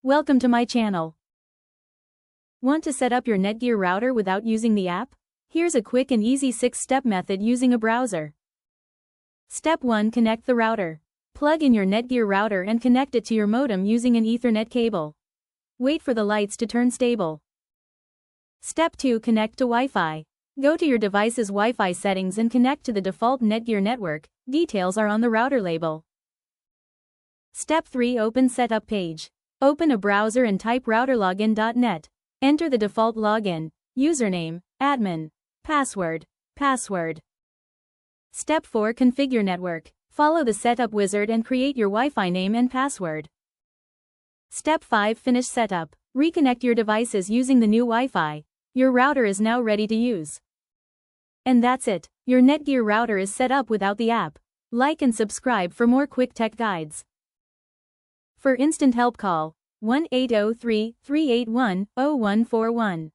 Welcome to my channel. Want to set up your Netgear router without using the app? Here's a quick and easy 6-step method using a browser. Step 1. Connect the router. Plug in your Netgear router and connect it to your modem using an Ethernet cable. Wait for the lights to turn stable. Step 2. Connect to Wi-Fi. Go to your device's Wi-Fi settings and connect to the default Netgear network. Details are on the router label. Step 3. Open Setup page. Open a browser and type routerlogin.net. Enter the default login, username, admin, password. Step 4. Configure network. Follow the setup wizard and create your Wi-Fi name and password. Step 5. Finish setup. Reconnect your devices using the new Wi-Fi. Your router is now ready to use. And that's it. Your Netgear router is set up without the app. Like and subscribe for more quick tech guides. For instant help, call 1-803-381-0141.